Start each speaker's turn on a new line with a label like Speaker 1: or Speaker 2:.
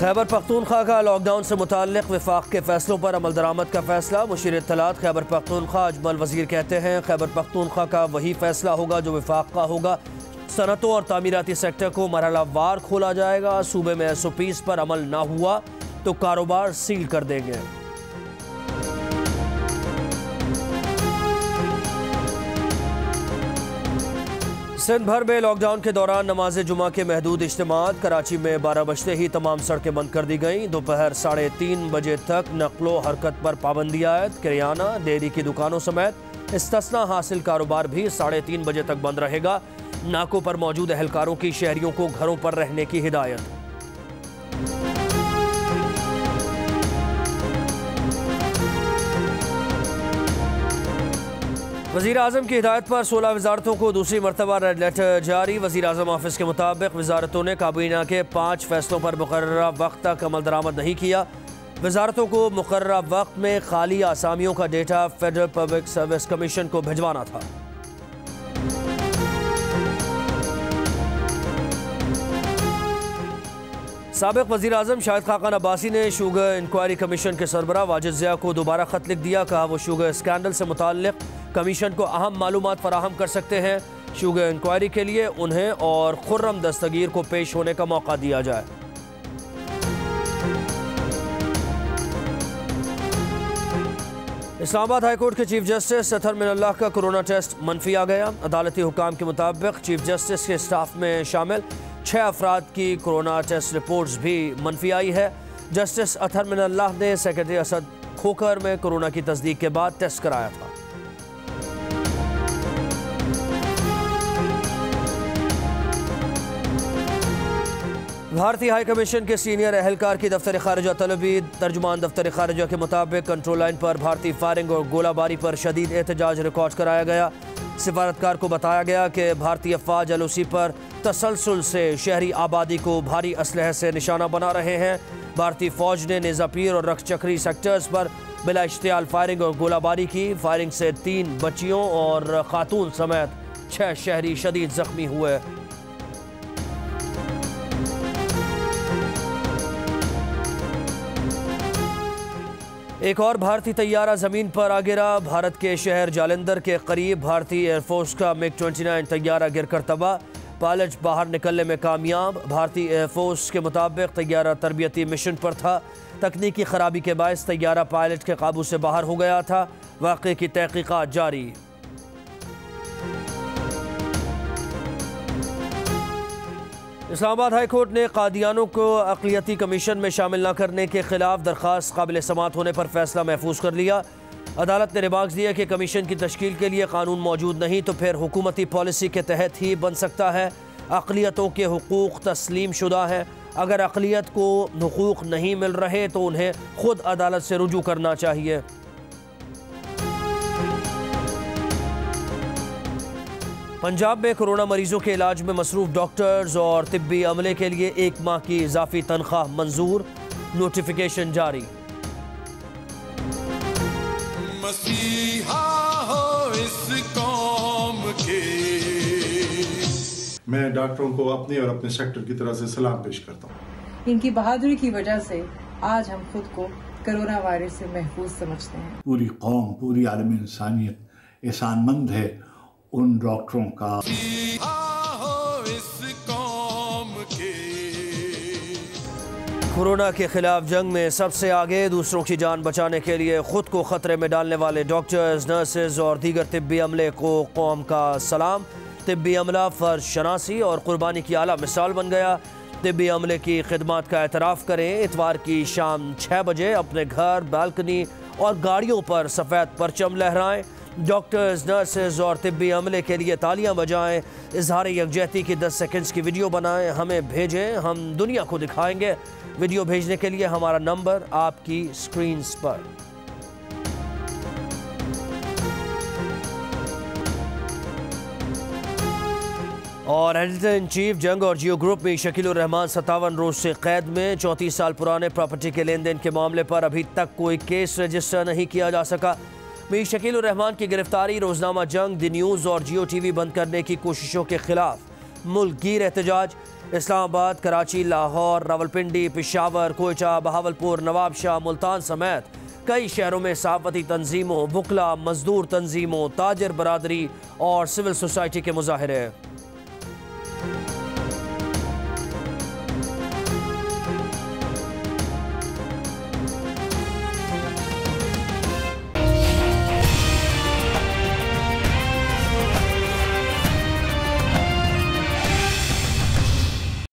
Speaker 1: खैबर पख्तूनख्वा का लॉकडाउन से मुताल्लिक़ वफाक के फैसलों पर अमल दरामद का फैसला। मुशीर इत्तलात खैबर पख्तूनख्वा अजमल वज़ीर कहते हैं, खैबर पख्तूनख्वा का वही फैसला होगा जो वफाक का होगा। सनतों और तामीराती सेक्टर को मरहलावार खोला जाएगा। सूबे में SOPs पर अमल ना हुआ तो कारोबार सील कर देंगे। सिंध भर में लॉकडाउन के दौरान नमाज जुमा के महदूद इज्तिमात। कराची में 12 बजते ही तमाम सड़कें बंद कर दी गईं। दोपहर 3:30 बजे तक नकलो हरकत पर पाबंदी आयद। किराना डेयरी की दुकानों समेत इस्तिस्ना हासिल कारोबार भी 3:30 बजे तक बंद रहेगा। नाकों पर मौजूद एहलकारों की शहरियों को घरों पर रहने की हिदायत। वज़ीर आज़म की हिदायत पर 16 वजारतों को दूसरी मरतबा रेड लेटर जारी। वज़ीर आज़म ऑफिस के मुताबिक वजारतों ने काबीना के 5 फैसलों पर मुकर्ररा वक्त तक अमल दरामद नहीं किया। वजारतों को मुकर्ररा वक्त में खाली आसामियों का data federal public service commission को भिजवाना था। साबिक वज़ीर आज़म शाहिद खाकान अब्बासी ने शुगर इंक्वायरी कमीशन के सरबराह वाजिद ज़िया को दोबारा ख़त लिख दिया। कहा वो शुगर स्कैंडल से मुताल्लिक़ कमीशन को अहम मालूमात फराहम कर सकते हैं। शुगर इंक्वायरी के लिए उन्हें और खुर्रम दस्तगीर को पेश होने का मौका दिया जाए। इस्लामाबाद हाई कोर्ट के चीफ जस्टिस अतहर मिनल्लाह का कोरोना टेस्ट मनफी आ गया। अदालती हुकाम के मुताबिक चीफ जस्टिस के स्टाफ में शामिल 6 अफराद की कोरोना टेस्ट रिपोर्ट्स भी मनफी आई है। जस्टिस अतहर मिनल्लाह ने सेक्रेटरी असद खोकर में कोरोना की तस्दीक के बाद टेस्ट कराया था। भारतीय हाई कमीशन के सीनियर एहलकार की दफ्तर खारिजा तलबी। तर्जुमान दफ्तर खारिजा के मुताबिक कंट्रोल लाइन पर भारतीय फायरिंग और गोलाबारी पर शदीद एहतजाज रिकॉर्ड कराया गया। सिफारतकार को बताया गया कि भारतीय अफवाज LOC पर तसलसल से शहरी आबादी को भारी असलहे से निशाना बना रहे हैं। भारतीय फौज ने नेज़ापीर और रखचक्री सेक्टर्स पर बिला इश्तियाल फायरिंग और गोलाबारी की। फायरिंग से 3 बच्चियों और खातून समेत 6 शहरी शदीद जख्मी हुए। एक और भारतीय तैयारा ज़मीन पर आ गिरा। भारत के शहर जालंधर के करीब भारतीय एयरफोर्स का MiG-29 तैयारा गिरकर तबाह। पायलट बाहर निकलने में कामयाब। भारतीय एयरफोर्स के मुताबिक तैयारा तरबियती मिशन पर था। तकनीकी खराबी के बायस तैयारा पायलट के काबू से बाहर हो गया था। वाक़े की तहकीकात जारी। इस्लामाबाद हाई कोर्ट ने कादियानों को अक़लियती कमीशन में शामिल न करने के खिलाफ दरख्वास्त काबिल समात होने पर फैसला महफूज कर लिया। अदालत ने रिमार्क्स दिया कि कमीशन की तश्कील के लिए कानून मौजूद नहीं तो फिर हुकूमती पॉलिसी के तहत ही बन सकता है। अक़लियतों के हुकूक़ तस्लीम शुदा हैं। अगर अक़लियत को हुकूक़ नहीं मिल रहे तो उन्हें खुद अदालत से रुजू करना चाहिए। पंजाब में कोरोना मरीजों के इलाज में मसरूफ डॉक्टर्स और तिब्बी अमले के लिए 1 माह की इजाफी तनख्वाह मंजूर। नोटिफिकेशन जारी।
Speaker 2: मसीहा हो इस कौम के।
Speaker 3: मैं डॉक्टरों को अपने और अपने सेक्टर की तरफ से सलाम पेश करता हूँ।
Speaker 4: इनकी बहादुरी की वजह से आज हम खुद को कोरोना वायरस से महफूज समझते हैं।
Speaker 5: पूरी कौम, पूरी आलमी इंसानियत एहसानमंद है उन डॉक्टरों का।
Speaker 1: कोरोना के खिलाफ जंग में सबसे आगे दूसरों की जान बचाने के लिए खुद को खतरे में डालने वाले डॉक्टर्स, नर्सेज और दीगर तिब्बी अमले को कौम का सलाम। तिब्बी अमला फर्ज शनासी और कुर्बानी की आला मिसाल बन गया। तिब्बी अमले की खिदमत का एतराफ़ करें। इतवार की शाम 6 बजे अपने घर, बालकनी और गाड़ियों पर सफ़ेद परचम लहराएं। डॉक्टर्स, नर्सेज और तिब्बी अमले के लिए तालियां बजाएं। इजहार यकजहती की 10 सेकंड्स की वीडियो बनाएं, हमें भेजें, हम दुनिया को दिखाएंगे। वीडियो भेजने के लिए हमारा नंबर आपकी स्क्रीन पर। और एडिटर इन चीफ जंग और जियो ग्रुप में शकील उर रहमान 57 रोज से कैद में। 34 साल पुराने प्रॉपर्टी के लेन देन के मामले पर अभी तक कोई केस रजिस्टर नहीं किया जा सका। मीर शकील उर रहमान की गिरफ्तारी, रोजनामा जंग, द न्यूज़ और जियो TV बंद करने की कोशिशों के खिलाफ मुल्क गिर एहतजाज। इस्लामाबाद, कराची, लाहौर, रावलपिंडी, पेशावर, कोयटा, बहावलपुर, नवाबशाह, मुल्तान समेत कई शहरों में सहाफती तंजीमों, वकला, मजदूर तंजीमों, ताजर बरादरी और सिविल सोसाइटी के मुजाहरे।